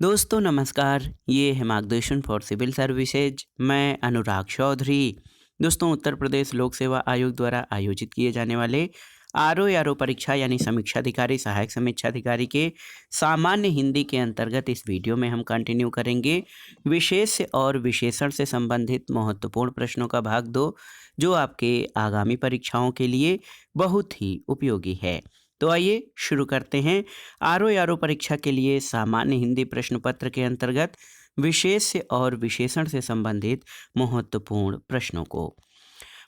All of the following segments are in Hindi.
दोस्तों नमस्कार, ये है मार्गदर्शन फॉर सिविल सर्विसेज। मैं अनुराग चौधरी। दोस्तों उत्तर प्रदेश लोक सेवा आयोग द्वारा आयोजित किए जाने वाले आरओ परीक्षा यानी समीक्षा अधिकारी सहायक समीक्षा अधिकारी के सामान्य हिंदी के अंतर्गत इस वीडियो में हम कंटिन्यू करेंगे विशेष और विशेषण से संबंधित महत्वपूर्ण प्रश्नों का भाग 2, जो आपके आगामी परीक्षाओं के लिए बहुत ही उपयोगी है। तो आइए शुरू करते हैं आरओ परीक्षा के लिए सामान्य हिंदी प्रश्न पत्र के अंतर्गत विशेष और विशेषण से संबंधित महत्वपूर्ण प्रश्नों को।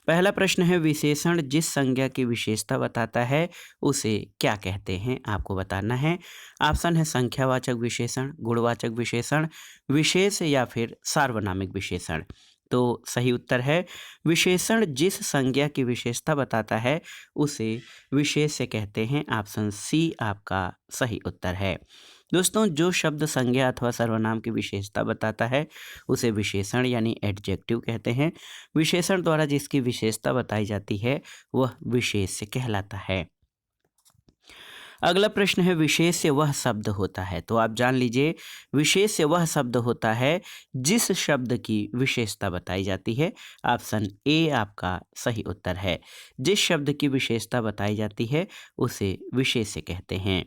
पहला प्रश्न है, विशेषण जिस संज्ञा की विशेषता बताता है उसे क्या कहते हैं, आपको बताना है। ऑप्शन है संख्यावाचक विशेषण, गुणवाचक विशेषण, विशेष या फिर सार्वनामिक विशेषण। तो सही उत्तर है विशेषण जिस संज्ञा की विशेषता बताता है उसे विशेष कहते हैं। ऑप्शन सी आपका सही उत्तर है। दोस्तों जो शब्द संज्ञा अथवा सर्वनाम की विशेषता बताता है उसे विशेषण यानी एडजेक्टिव कहते हैं। विशेषण द्वारा जिसकी विशेषता बताई जाती है वह विशेष कहलाता है। अगला प्रश्न है, विशेष से वह शब्द होता है। तो आप जान लीजिए, विशेष से वह शब्द होता है जिस शब्द की विशेषता बताई जाती है। ऑप्शन ए आपका सही उत्तर है। जिस शब्द की विशेषता बताई जाती है उसे विशेष कहते हैं।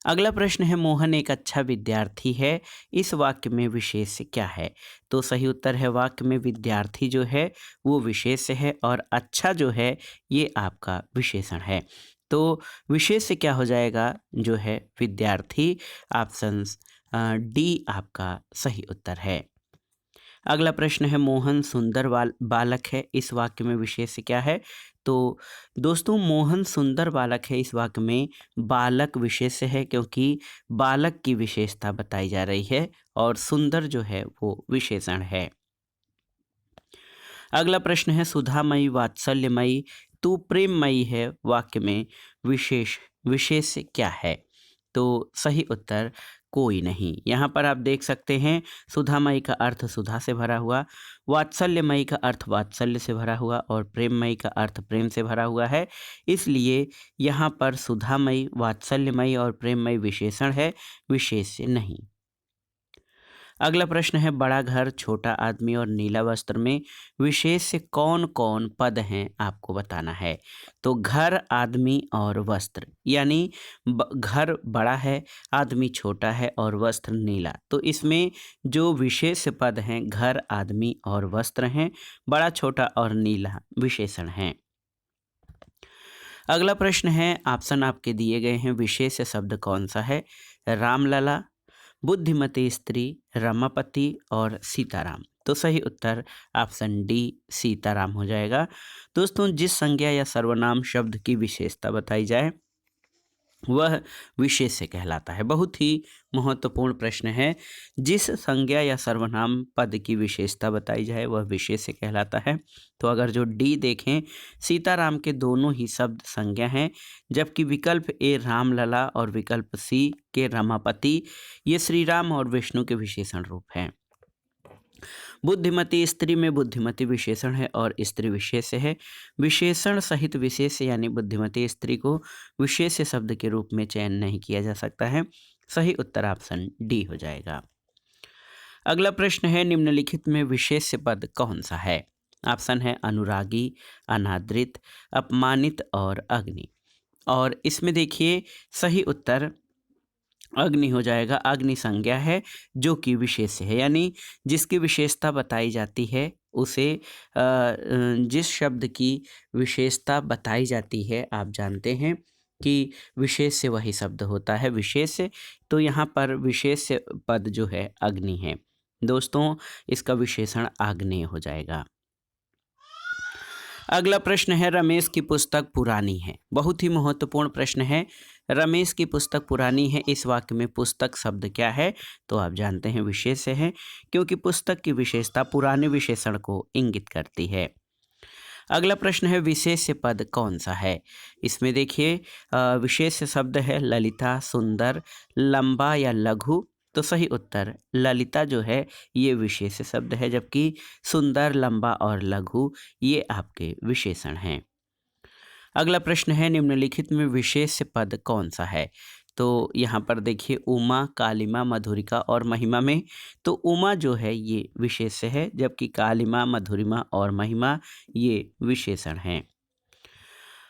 अगला प्रश्न है, मोहन एक अच्छा विद्यार्थी है, इस वाक्य में विशेष क्या है। तो सही उत्तर है वाक्य में विद्यार्थी जो है वो विशेष है और अच्छा जो है ये आपका विशेषण है। तो विशेष क्या हो जाएगा जो है विद्यार्थी। ऑप्शन डी आपका सही उत्तर है। अगला प्रश्न है, मोहन सुंदर बालक है, इस वाक्य में विशेष क्या है। तो दोस्तों मोहन सुंदर बालक है, इस वाक्य में बालक विशेष है क्योंकि बालक की विशेषता बताई जा रही है और सुंदर जो है वो विशेषण है। अगला प्रश्न है, सुधामयी वात्सल्यमयी तू प्रेममयी है, वाक्य में विशेष क्या है। तो सही उत्तर कोई नहीं। यहाँ पर आप देख सकते हैं सुधामयी का अर्थ सुधा से भरा हुआ, वात्सल्यमयी का अर्थ वात्सल्य से भरा हुआ और प्रेममयी का अर्थ प्रेम से भरा हुआ है। इसलिए यहाँ पर सुधामयी, वात्सल्यमयी और प्रेममयी विशेषण है, विशेष नहीं। अगला प्रश्न है, बड़ा घर, छोटा आदमी और नीला वस्त्र में विशेष से कौन कौन पद हैं, आपको बताना है। तो घर, आदमी और वस्त्र, यानी घर बड़ा है, आदमी छोटा है और वस्त्र नीला। तो इसमें जो विशेष पद हैं घर, आदमी और वस्त्र हैं। बड़ा, छोटा और नीला विशेषण हैं। अगला प्रश्न है, ऑप्शन आपके दिए गए हैं, विशेष शब्द कौन सा है। रामलला, बुद्धिमती स्त्री, रमापति और सीताराम। तो सही उत्तर ऑप्शन डी सीताराम हो जाएगा। दोस्तों जिस संज्ञा या सर्वनाम शब्द की विशेषता बताई जाए वह विशेष कहलाता है। बहुत ही महत्वपूर्ण प्रश्न है। जिस संज्ञा या सर्वनाम पद की विशेषता बताई जाए वह विशेष कहलाता है। तो अगर जो डी देखें, सीताराम के दोनों ही शब्द संज्ञा हैं, जबकि विकल्प ए रामलला और विकल्प सी के रमापति ये श्री राम और विष्णु के विशेषण रूप हैं। बुद्धिमती स्त्री में बुद्धिमती विशेषण है और स्त्री विशेष है। विशेषण सहित विशेष यानी बुद्धिमती स्त्री को विशेष शब्द के रूप में चयन नहीं किया जा सकता है। सही उत्तर ऑप्शन डी हो जाएगा। अगला प्रश्न है, निम्नलिखित में विशेष पद कौन सा है। ऑप्शन है अनुरागी, अनादृत, अपमानित और अग्नि। और इसमें देखिए सही उत्तर अग्नि हो जाएगा। अग्नि संज्ञा है जो कि विशेष है, यानी जिसकी विशेषता बताई जाती है उसे जिस शब्द की विशेषता बताई जाती है आप जानते हैं कि विशेष से वही शब्द होता है विशेष। तो यहाँ पर विशेष पद जो है अग्नि है। दोस्तों इसका विशेषण आग्नेय हो जाएगा। अगला प्रश्न है, रमेश की पुस्तक पुरानी है। बहुत ही महत्वपूर्ण प्रश्न है। रमेश की पुस्तक पुरानी है, इस वाक्य में पुस्तक शब्द क्या है। तो आप जानते हैं विशेष है क्योंकि पुस्तक की विशेषता पुराने विशेषण को इंगित करती है। अगला प्रश्न है, विशेष पद कौन सा है। इसमें देखिए विशेष शब्द है ललिता, सुंदर, लंबा या लघु। तो सही उत्तर ललिता जो है ये विशेष शब्द है, जबकि सुंदर, लंबा और लघु ये आपके विशेषण हैं। अगला प्रश्न है, निम्नलिखित में विशेष पद कौन सा है। तो यहाँ पर देखिए उमा, कालिमा, मधुरिका और महिमा में तो उमा जो है ये विशेष्य है, जबकि कालिमा, मधुरिमा और महिमा ये विशेषण हैं।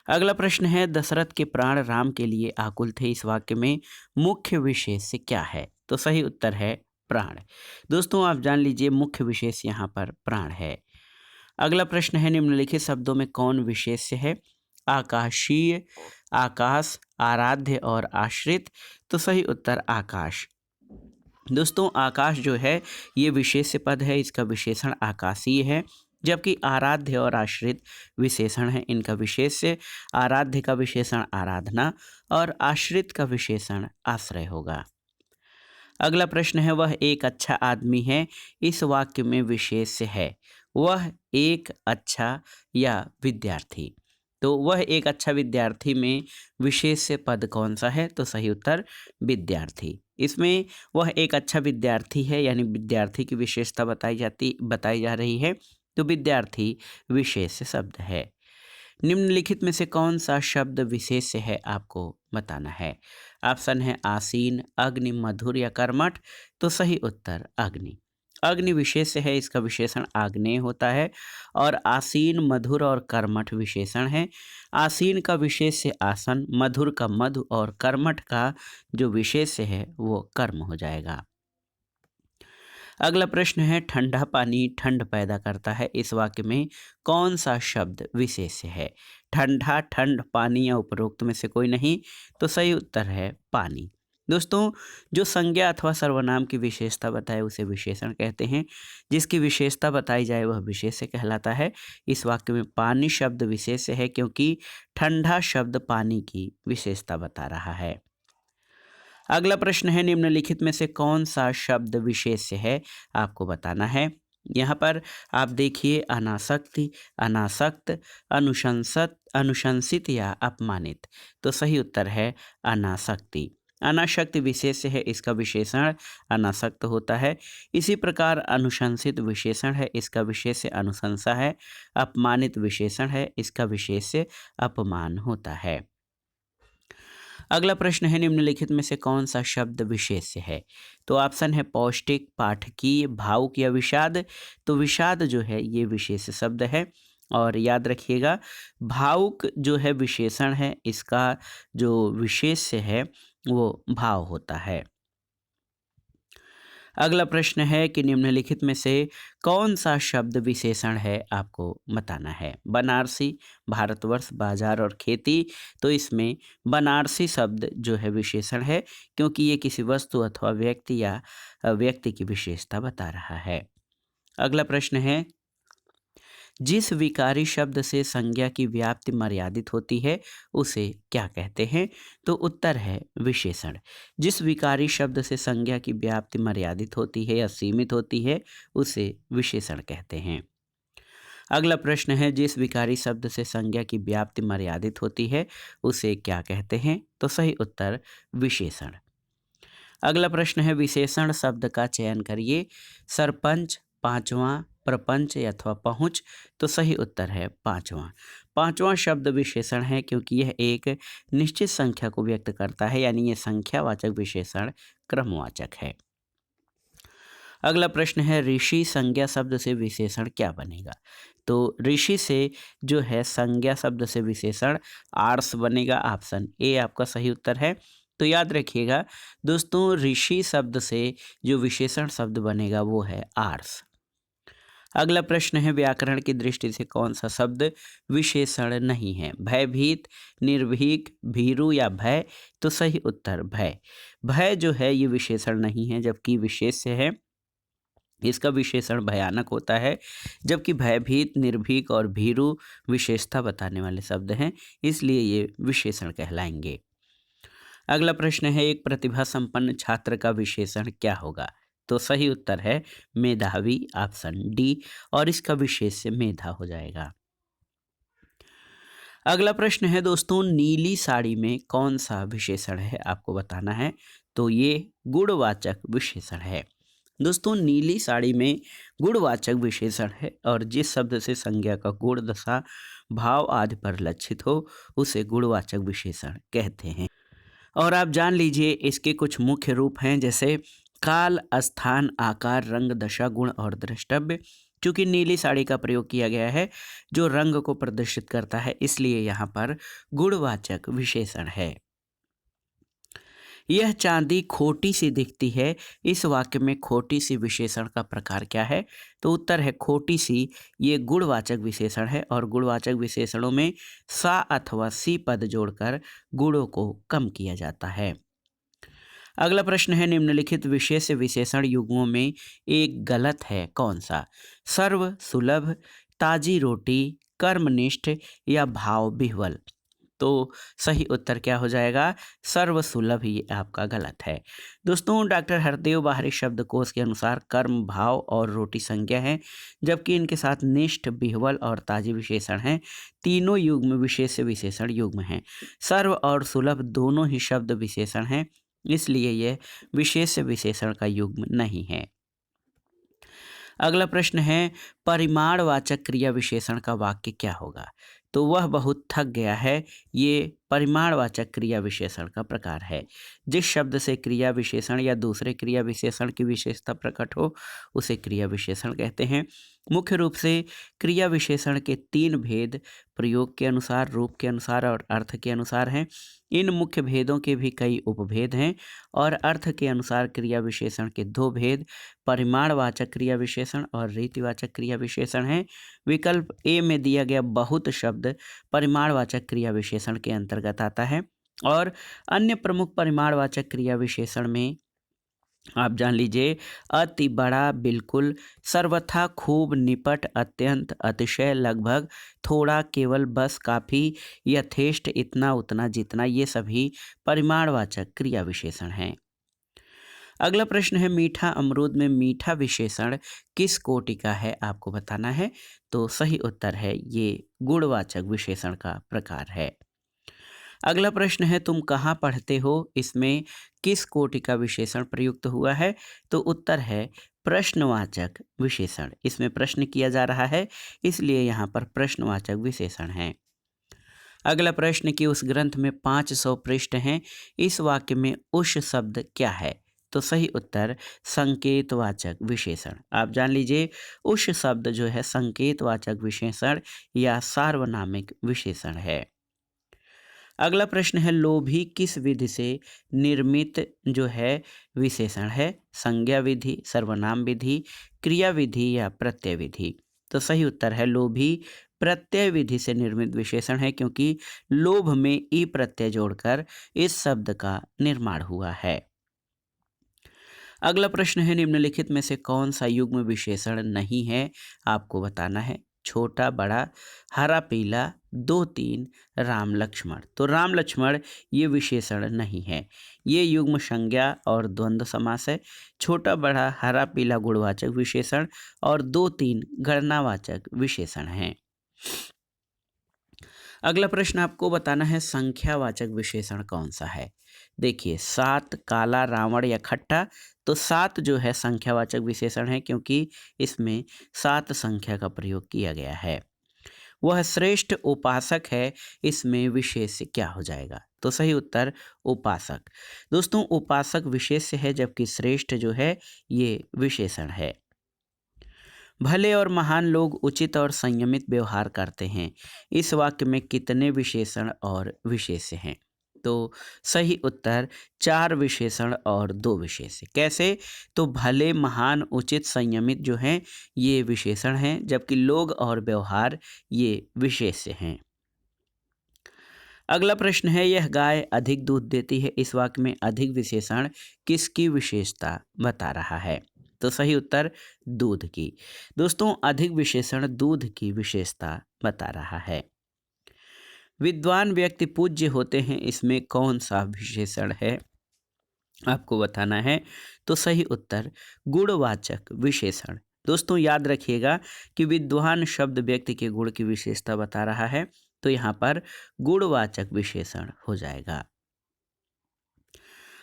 अगला प्रश्न है, दशरथ के प्राण राम के लिए आकुल थे, इस वाक्य में मुख्य विशेष्य क्या है? तो सही उत्तर है प्राण। दोस्तों आप जान लीजिए मुख्य विशेष यहाँ पर प्राण है। अगला प्रश्न है, निम्नलिखित शब्दों में कौन विशेष्य है? आकाशीय, आकाश, आराध्य और आश्रित। तो सही उत्तर आकाश। दोस्तों आकाश जो है ये विशेष्य पद है, इसका विशेषण आकाशीय है, जबकि आराध्य और आश्रित विशेषण है, इनका विशेष्य। आराध्य का विशेषण आराधना और आश्रित का विशेषण आश्रय होगा। अगला प्रश्न है, वह एक अच्छा आदमी है, इस वाक्य में विशेष्य है। वह एक अच्छा या विद्यार्थी। तो वह एक अच्छा विद्यार्थी में विशेष्य पद कौन सा है? तो सही उत्तर विद्यार्थी। इसमें वह एक अच्छा विद्यार्थी है यानी विद्यार्थी की विशेषता बताई जा रही है, तो विद्यार्थी विशेष्य शब्द है। निम्नलिखित में से कौन सा शब्द विशेष्य है आपको बताना है। ऑप्शन है आसीन, अग्नि, मधुर या कर्मठ। तो सही उत्तर अग्नि। अग्नि विशेष्य है, इसका विशेषण आग्नेय होता है और आसीन, मधुर और कर्मठ विशेषण है। आसीन का विशेष्य आसन, मधुर का मधु और कर्मठ का जो विशेष्य है वो कर्म हो जाएगा। अगला प्रश्न है, ठंडा पानी ठंड पैदा करता है, इस वाक्य में कौन सा शब्द विशेष्य है? ठंडा, ठंड, पानी या उपरोक्त में से कोई नहीं। तो सही उत्तर है पानी। दोस्तों जो संज्ञा अथवा सर्वनाम की विशेषता बताए उसे विशेषण कहते हैं, जिसकी विशेषता बताई जाए वह विशेष्य कहलाता है। इस वाक्य में पानी शब्द विशेष्य है क्योंकि ठंडा शब्द पानी की विशेषता बता रहा है। अगला प्रश्न है, निम्नलिखित में से कौन सा शब्द विशेष्य है आपको बताना है। यहाँ पर आप देखिए अनासक्ति, अनासक्त, अनुशंसित या अपमानित। तो सही उत्तर है अनासक्ति। अनासक्ति विशेष्य है, इसका विशेषण अनासक्त होता है। इसी प्रकार अनुशंसित विशेषण है, इसका विशेष्य अनुशंसा है। अपमानित विशेषण है, इसका विशेष्य अपमान होता है। अगला प्रश्न है, निम्नलिखित में से कौन सा शब्द विशेष्य है? तो ऑप्शन है पौष्टिक, पाठकीय, भावुक या विषाद। तो विषाद जो है ये विशेष्य शब्द है और याद रखिएगा भावुक जो है विशेषण है, इसका जो विशेष्य है वो भाव होता है। अगला प्रश्न है कि निम्नलिखित में से कौन सा शब्द विशेषण है आपको बताना है। बनारसी, भारतवर्ष, बाजार और खेती। तो इसमें बनारसी शब्द जो है विशेषण है क्योंकि ये किसी वस्तु अथवा व्यक्ति या व्यक्ति की विशेषता बता रहा है। अगला प्रश्न है, जिस विकारी शब्द से संज्ञा की व्याप्ति मर्यादित होती है उसे क्या कहते हैं? तो उत्तर है विशेषण। जिस विकारी शब्द से संज्ञा की व्याप्ति मर्यादित होती है या सीमित होती है उसे विशेषण कहते हैं। अगला प्रश्न है, जिस विकारी शब्द से संज्ञा की व्याप्ति मर्यादित होती है उसे क्या कहते हैं? तो सही उत्तर विशेषण। अगला प्रश्न है, विशेषण शब्द का चयन करिए। सरपंच, पांचवा, प्रपंच अथवा पहुँच। तो सही उत्तर है पांचवा। पांचवा शब्द विशेषण है क्योंकि यह एक निश्चित संख्या को व्यक्त करता है यानी यह संख्यावाचक विशेषण क्रमवाचक है। अगला प्रश्न है, ऋषि संज्ञा शब्द से विशेषण क्या बनेगा? तो ऋषि से जो है संज्ञा शब्द से विशेषण आर्ष बनेगा। ऑप्शन ए आपका सही उत्तर है। तो याद रखिएगा दोस्तों ऋषि शब्द से जो विशेषण शब्द बनेगा वो है आर्ष। अगला प्रश्न है, व्याकरण की दृष्टि से कौन सा शब्द विशेषण नहीं है? भयभीत, निर्भीक, भीरु या भय। तो सही उत्तर भय। भय जो है ये विशेषण नहीं है जबकि विशेष्य है, इसका विशेषण भयानक होता है। जबकि भयभीत, निर्भीक और भीरु विशेषता बताने वाले शब्द हैं, इसलिए ये विशेषण कहलाएंगे। अगला प्रश्न है, एक प्रतिभा संपन्न छात्र का विशेषण क्या होगा? तो सही उत्तर है मेधावी। ऑप्शन डी और इसका विशेष्य मेधा हो जाएगा। अगला प्रश्न है दोस्तों, नीली साड़ी में कौन सा विशेषण है आपको बताना है। तो ये गुणवाचक विशेषण है। दोस्तों नीली साड़ी में गुणवाचक विशेषण है और जिस शब्द से संज्ञा का गुण, दशा, भाव आदि पर लक्षित हो उसे गुणवाचक विशेषण कहते हैं। और आप जान लीजिए इसके कुछ मुख्य रूप हैं, जैसे काल, स्थान, आकार, रंग, दशा, गुण और द्रष्टव्य। चूंकि नीली साड़ी का प्रयोग किया गया है जो रंग को प्रदर्शित करता है, इसलिए यहाँ पर गुणवाचक विशेषण है। यह चांदी खोटी सी दिखती है, इस वाक्य में खोटी सी विशेषण का प्रकार क्या है? तो उत्तर है खोटी सी। ये गुणवाचक विशेषण है और गुणवाचक विशेषणों में सा अथवा सी पद जोड़कर गुणों को कम किया जाता है। अगला प्रश्न है, निम्नलिखित विशेष विशेषण युग्मों में एक गलत है, कौन सा? सर्व, सुलभ, ताजी रोटी, कर्मनिष्ठ या भाव विह्वल। तो सही उत्तर क्या हो जाएगा? सर्वसुलभ ही आपका गलत है। दोस्तों, डॉक्टर हरदेव बाहरी शब्दकोश के अनुसार कर्म, भाव और रोटी संज्ञा है, जबकि इनके साथ निष्ठ, बिहवल और ताजी विशेषण हैं। तीनों युग्म विशेष विशेषण युग्म हैं। सर्व और सुलभ दोनों ही शब्द विशेषण हैं, इसलिए यह विशेष विशेषण का युग्म नहीं है। अगला प्रश्न है, परिमाणवाचक क्रिया विशेषण का वाक्य क्या होगा? तो वह बहुत थक गया है, ये परिमाणवाचक क्रिया विशेषण का प्रकार है। जिस शब्द से क्रिया विशेषण या दूसरे क्रिया विशेषण की विशेषता प्रकट हो उसे क्रिया विशेषण कहते हैं। मुख्य रूप से क्रिया विशेषण के तीन भेद प्रयोग के अनुसार, रूप के अनुसार और अर्थ के अनुसार हैं। इन मुख्य भेदों के भी कई उपभेद हैं और अर्थ के अनुसार क्रिया विशेषण के दो भेद परिमाणवाचक क्रिया विशेषण और रीतिवाचक क्रिया विशेषण हैं। विकल्प ए में दिया गया बहुत शब्द परिमाणवाचक क्रिया विशेषण के अंतर्गत आता है और अन्य प्रमुख परिमाणवाचक क्रिया विशेषण में आप जान लीजिए अति, बड़ा, बिल्कुल, सर्वथा, खूब, निपट, अत्यंत, अतिशय, लगभग, थोड़ा, केवल, बस, काफ़ी, यथेष्ट, इतना, उतना, जितना, ये सभी परिमाणवाचक क्रिया विशेषण हैं। अगला प्रश्न है, मीठा अमरूद में मीठा विशेषण किस कोटि का है, आपको बताना है। तो सही उत्तर है ये गुणवाचक विशेषण का प्रकार है। अगला प्रश्न है, तुम कहाँ पढ़ते हो, इसमें किस कोटि का विशेषण प्रयुक्त हुआ है? तो उत्तर है प्रश्नवाचक विशेषण। इसमें प्रश्न किया जा रहा है, इसलिए यहाँ पर प्रश्नवाचक विशेषण है। अगला प्रश्न कि उस ग्रंथ में 500 पृष्ठ हैं, इस वाक्य में उस शब्द क्या है? तो सही उत्तर संकेतवाचक विशेषण। आप जान लीजिए उस शब्द जो है संकेतवाचक विशेषण या सार्वनामिक विशेषण है। अगला प्रश्न है, लोभी किस विधि से निर्मित जो है विशेषण है? संज्ञा विधि, सर्वनाम विधि, क्रिया विधि या प्रत्यय विधि। तो सही उत्तर है लोभी प्रत्यय विधि से निर्मित विशेषण है, क्योंकि लोभ में ई प्रत्यय जोड़कर इस शब्द का निर्माण हुआ है। अगला प्रश्न है, निम्नलिखित में से कौन सा युग्म विशेषण नहीं है, आपको बताना है। छोटा, बड़ा, हरा, पीला, दो, तीन, राम, लक्ष्मण। तो राम लक्ष्मण ये विशेषण नहीं है, ये युग्म संज्ञा और द्वंद्व समास है। छोटा, बड़ा, हरा, पीला गुणवाचक विशेषण और दो, तीन गणनावाचक विशेषण हैं। अगला प्रश्न आपको बताना है, संख्यावाचक विशेषण कौन सा है। देखिए, सात, काला, रावण या खट्टा। तो सात जो है संख्यावाचक विशेषण है, क्योंकि इसमें सात संख्या का प्रयोग किया गया है। वह श्रेष्ठ उपासक है, इसमें विशेष्य क्या हो जाएगा? तो सही उत्तर उपासक। दोस्तों, उपासक विशेष्य है, जबकि श्रेष्ठ जो है ये विशेषण है। भले और महान लोग उचित और संयमित व्यवहार करते हैं, इस वाक्य में कितने विशेषण और विशेष्य हैं? तो सही उत्तर 4 विशेषण और 2 विशेष्य। कैसे? तो भले, महान, उचित, संयमित जो हैं ये विशेषण हैं, जबकि लोग और व्यवहार ये विशेष्य हैं। अगला प्रश्न है, यह गाय अधिक दूध देती है, इस वाक्य में अधिक विशेषण किसकी विशेषता बता रहा है? तो सही उत्तर दूध की। दोस्तों, अधिक विशेषण दूध की विशेषता बता रहा है। विद्वान व्यक्ति पूज्य होते हैं, इसमें कौन सा विशेषण है, आपको बताना है। तो सही उत्तर गुणवाचक विशेषण। दोस्तों, याद रखिएगा कि विद्वान शब्द व्यक्ति के गुण की विशेषता बता रहा है, तो यहाँ पर गुणवाचक विशेषण हो जाएगा।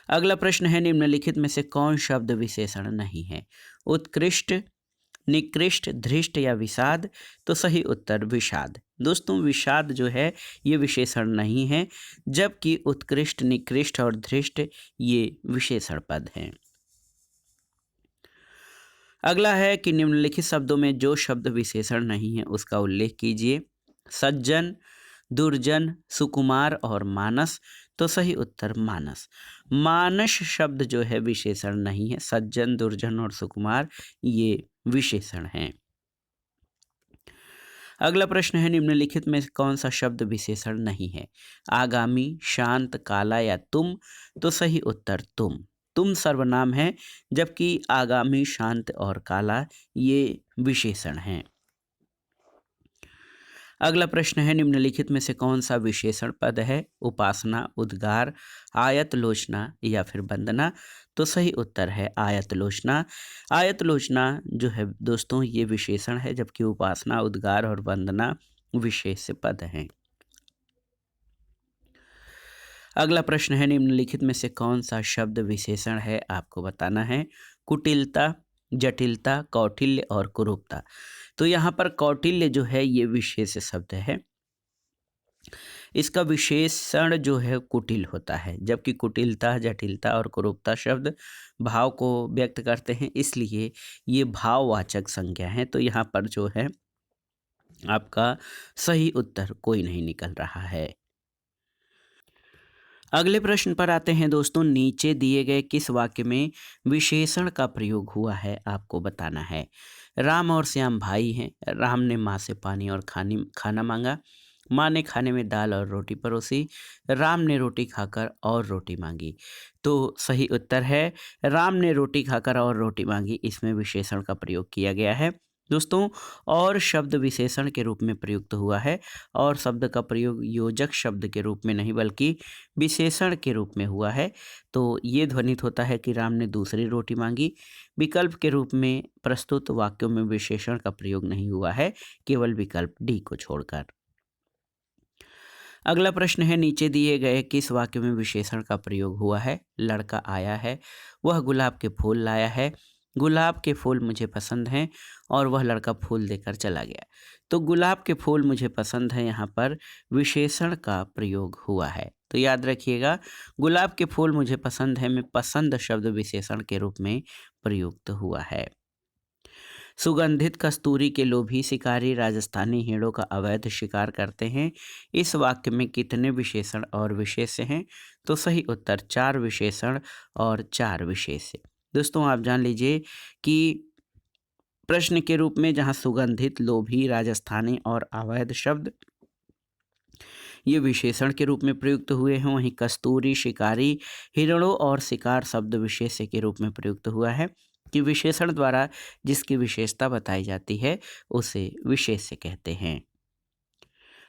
अगला प्रश्न है, निम्नलिखित में से कौन शब्द विशेषण नहीं है? उत्कृष्ट, निकृष्ट, धृष्ट या विषाद। तो सही उत्तर विषाद। दोस्तों विषाद जो है ये विशेषण नहीं है, जबकि उत्कृष्ट, निकृष्ट और धृष्ट ये विशेषण पद हैं। अगला है कि निम्नलिखित शब्दों में जो शब्द विशेषण नहीं है उसका उल्लेख कीजिए। सज्जन, दुर्जन, सुकुमार और मानस। तो सही उत्तर मानस। मानस शब्द जो है विशेषण नहीं है, सज्जन, दुर्जन और सुकुमार ये विशेषण हैं। अगला प्रश्न है निम्नलिखित में कौन सा शब्द विशेषण नहीं है। आगामी, शांत, काला या तुम। तो सही उत्तर तुम सर्वनाम है, जबकि आगामी, शांत और काला ये विशेषण हैं। अगला प्रश्न है निम्नलिखित में से कौन सा विशेषण पद है। उपासना, उद्गार, आयतलोचना या फिर वंदना। तो सही उत्तर है आयतलोचना। आयतलोचना जो है दोस्तों ये विशेषण है, जबकि उपासना, उद्गार और वंदना विशेष पद हैं। अगला प्रश्न है निम्नलिखित में से कौन सा शब्द विशेषण है, आपको बताना है। कुटिलता, जटिलता, कौटिल्य और कुरूपता। तो यहाँ पर कौटिल्य जो है ये विशेष शब्द है, इसका विशेषण जो है कुटिल होता है, जबकि कुटिलता, जटिलता और कुरूपता शब्द भाव को व्यक्त करते हैं, इसलिए ये भाववाचक संज्ञा है। तो यहाँ पर जो है आपका सही उत्तर कोई नहीं निकल रहा है। अगले प्रश्न पर आते हैं दोस्तों। नीचे दिए गए किस वाक्य में विशेषण का प्रयोग हुआ है, आपको बताना है। राम और श्याम भाई हैं। राम ने माँ से पानी और खाना मांगा। माँ ने खाने में दाल और रोटी परोसी। राम ने रोटी खाकर और रोटी मांगी। तो सही उत्तर है राम ने रोटी खाकर और रोटी मांगी, इसमें विशेषण का प्रयोग किया गया है। दोस्तों और शब्द विशेषण के रूप में प्रयुक्त हुआ है, और शब्द का प्रयोग योजक शब्द के रूप में नहीं बल्कि विशेषण के रूप में हुआ है। तो ये ध्वनित होता है कि राम ने दूसरी रोटी मांगी। विकल्प के रूप में प्रस्तुत वाक्यों में विशेषण का प्रयोग नहीं हुआ है, केवल विकल्प डी को छोड़कर। अगला प्रश्न है नीचे दिए गए किस वाक्य में विशेषण का प्रयोग हुआ है। लड़का आया है, वह गुलाब के फूल लाया है, गुलाब के फूल मुझे पसंद हैं और वह लड़का फूल देकर चला गया। तो गुलाब के फूल मुझे पसंद है, यहाँ पर विशेषण का प्रयोग हुआ है। तो याद रखिएगा गुलाब के फूल मुझे पसंद है में पसंद शब्द विशेषण के रूप में प्रयुक्त हुआ है। सुगंधित कस्तूरी के लोभी शिकारी राजस्थानी हिरणों का अवैध शिकार करते हैं। इस वाक्य में कितने विशेषण और विशेष्य हैं। तो सही उत्तर 4 विशेषण और 4 विशेष्य। दोस्तों आप जान लीजिए कि प्रश्न के रूप में जहां सुगंधित, लोभी, राजस्थानी और अवैध शब्द ये विशेषण के रूप में प्रयुक्त हुए हैं, वहीं कस्तूरी, शिकारी, हिरणों और शिकार शब्द विशेष्य के रूप में प्रयुक्त हुआ है कि विशेषण द्वारा जिसकी विशेषता बताई जाती है उसे विशेष्य कहते हैं।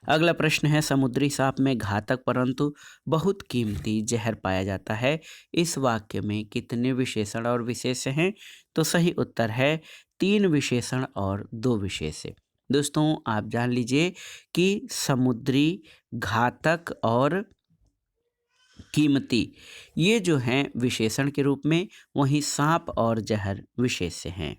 अगला प्रश्न है समुद्री सांप में घातक परंतु बहुत कीमती जहर पाया जाता है। इस वाक्य में कितने विशेषण और विशेष्य हैं। तो सही उत्तर है 3 विशेषण और 2 विशेष्य। दोस्तों आप जान लीजिए कि समुद्री, घातक और कीमती ये जो हैं विशेषण के रूप में, वहीं सांप और जहर विशेष्य हैं।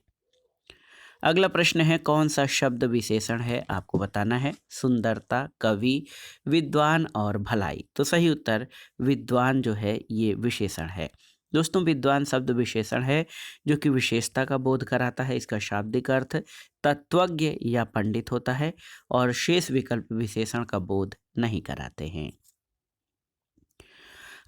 अगला प्रश्न है कौन सा शब्द विशेषण है, आपको बताना है। सुंदरता, कवि, विद्वान और भलाई। तो सही उत्तर विद्वान जो है ये विशेषण है। दोस्तों विद्वान शब्द विशेषण है जो कि विशेषता का बोध कराता है। इसका शाब्दिक अर्थ तत्वज्ञ या पंडित होता है, और शेष विकल्प विशेषण का बोध नहीं कराते हैं।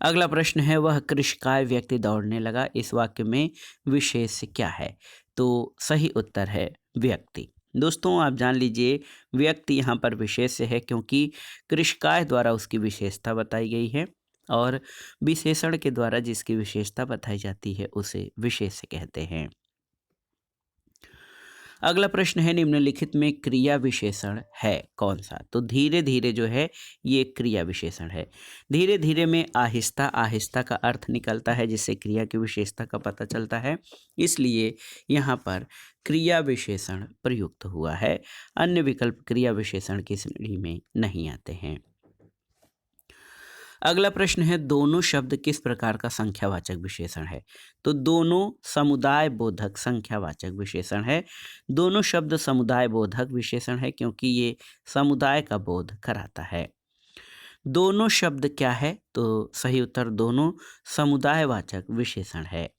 अगला प्रश्न है वह कृशकाय व्यक्ति दौड़ने लगा। इस वाक्य में विशेष क्या है। तो सही उत्तर है व्यक्ति। दोस्तों आप जान लीजिए व्यक्ति यहाँ पर विशेष्य है, क्योंकि कृशकाय द्वारा उसकी विशेषता बताई गई है, और विशेषण के द्वारा जिसकी विशेषता बताई जाती है उसे विशेष्य कहते हैं। अगला प्रश्न है निम्नलिखित में क्रिया विशेषण है कौन सा। तो धीरे धीरे जो है ये क्रिया विशेषण है। धीरे धीरे में आहिस्ता आहिस्ता का अर्थ निकलता है, जिससे क्रिया की विशेषता का पता चलता है, इसलिए यहाँ पर क्रिया विशेषण प्रयुक्त हुआ है। अन्य विकल्प क्रिया विशेषण की श्रेणी में नहीं आते हैं। अगला प्रश्न है दोनों शब्द किस प्रकार का संख्यावाचक विशेषण है? तो दोनों समुदाय बोधक संख्यावाचक विशेषण है। दोनों शब्द समुदाय बोधक विशेषण है क्योंकि ये समुदाय का बोध कराता है। दोनों शब्द क्या है? तो सही उत्तर दोनों समुदायवाचक विशेषण है।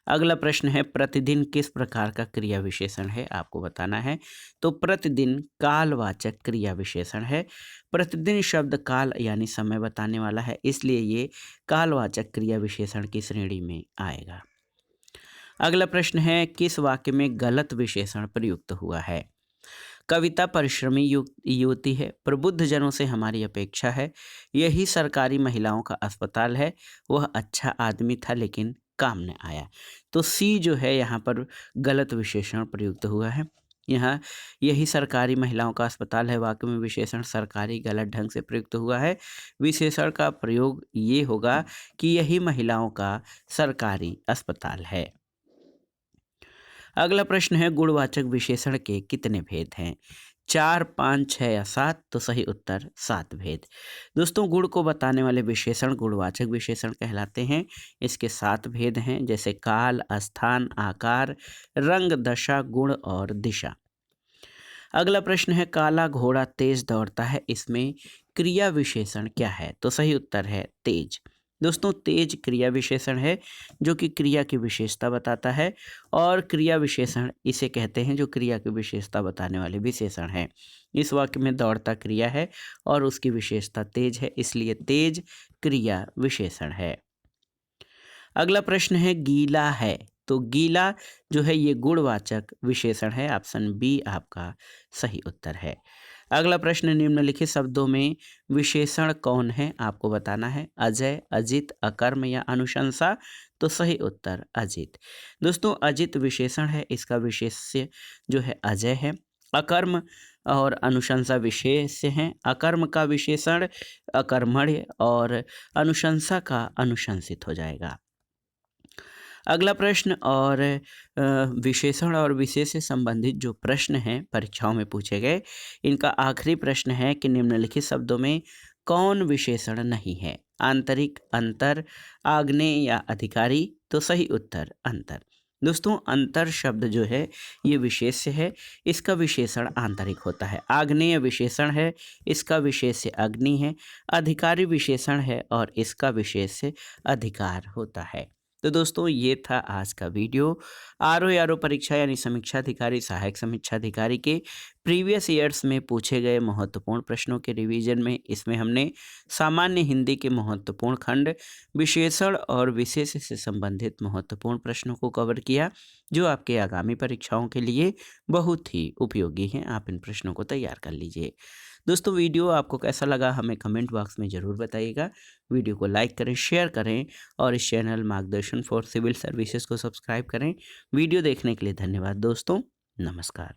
अगला प्रश्न है प्रतिदिन किस प्रकार का क्रिया विशेषण है? आपको बताना है। तो प्रतिदिन कालवाचक क्रिया विशेषण है। प्रतिदिन शब्द काल यानी समय बताने वाला है, इसलिए ये कालवाचक क्रिया विशेषण की श्रेणी में आएगा। अगला प्रश्न है किस वाक्य में गलत विशेषण प्रयुक्त हुआ है? कविता परिश्रमी युवती है, प्रबुद्ध जनों से हमारी अपेक्षा है, यही सरकारी महिलाओं का अस्पताल है, वह अच्छा आदमी था लेकिन काम न आया। तो सी जो है यहाँ पर गलत विशेषण प्रयुक्त हुआ है। यहाँ यही सरकारी महिलाओं का अस्पताल है वाक्य में विशेषण सरकारी गलत ढंग से प्रयुक्त हुआ है। विशेषण का प्रयोग ये होगा कि यही महिलाओं का सरकारी अस्पताल है। अगला प्रश्न है गुणवाचक विशेषण के कितने भेद हैं? 4, 5, 6 या 7? तो सही उत्तर 7 भेद। दोस्तों गुण को बताने वाले विशेषण गुणवाचक विशेषण कहलाते हैं। इसके 7 भेद हैं जैसे काल, स्थान, आकार, रंग, दशा, गुण और दिशा। अगला प्रश्न है काला घोड़ा तेज दौड़ता है, इसमें क्रिया विशेषण क्या है? तो सही उत्तर है तेज। दोस्तों तेज क्रिया विशेषण है जो कि क्रिया की विशेषता बताता है और क्रिया विशेषण इसे कहते हैं जो क्रिया की विशेषता बताने वाले विशेषण है। इस वाक्य में दौड़ता क्रिया है और उसकी विशेषता तेज है, इसलिए तेज क्रिया विशेषण है। अगला प्रश्न है गीला है, तो गीला जो है ये गुणवाचक विशेषण है। ऑप्शन बी आपका सही उत्तर है। अगला प्रश्न निम्नलिखित शब्दों में विशेषण कौन है? आपको बताना है। अजय, अजित, अकर्म या अनुशंसा? तो सही उत्तर अजित। दोस्तों अजित विशेषण है, इसका विशेष्य जो है अजय है। अकर्म और अनुशंसा विशेष्य हैं। अकर्म का विशेषण अकर्मण्य और अनुशंसा का अनुशंसित हो जाएगा। अगला प्रश्न और विशेषण और विशेष से संबंधित जो प्रश्न हैं परीक्षाओं में पूछे गए, इनका आखिरी प्रश्न है कि निम्नलिखित शब्दों में कौन विशेषण नहीं है? आंतरिक, अंतर, आग्नेय या अधिकारी? तो सही उत्तर अंतर। दोस्तों अंतर शब्द जो है ये विशेष्य है, इसका विशेषण आंतरिक होता है। आग्नेय विशेषण है, इसका विशेष्य अग्नि है। अधिकारी विशेषण है और इसका विशेष्य अधिकार होता है। तो दोस्तों ये था आज का वीडियो। आरओ परीक्षा यानी समीक्षा अधिकारी, सहायक समीक्षा अधिकारी के प्रीवियस ईयर्स में पूछे गए महत्वपूर्ण प्रश्नों के रिवीजन में इसमें हमने सामान्य हिंदी के महत्वपूर्ण खंड, विशेषण और विशेष से संबंधित महत्वपूर्ण प्रश्नों को कवर किया जो आपके आगामी परीक्षाओं के लिए बहुत ही उपयोगी हैं। आप इन प्रश्नों को तैयार कर लीजिए। दोस्तों वीडियो आपको कैसा लगा हमें कमेंट बॉक्स में ज़रूर बताइएगा। वीडियो को लाइक करें, शेयर करें और इस चैनल मार्गदर्शन फॉर सिविल सर्विसेज को सब्सक्राइब करें। वीडियो देखने के लिए धन्यवाद दोस्तों। नमस्कार।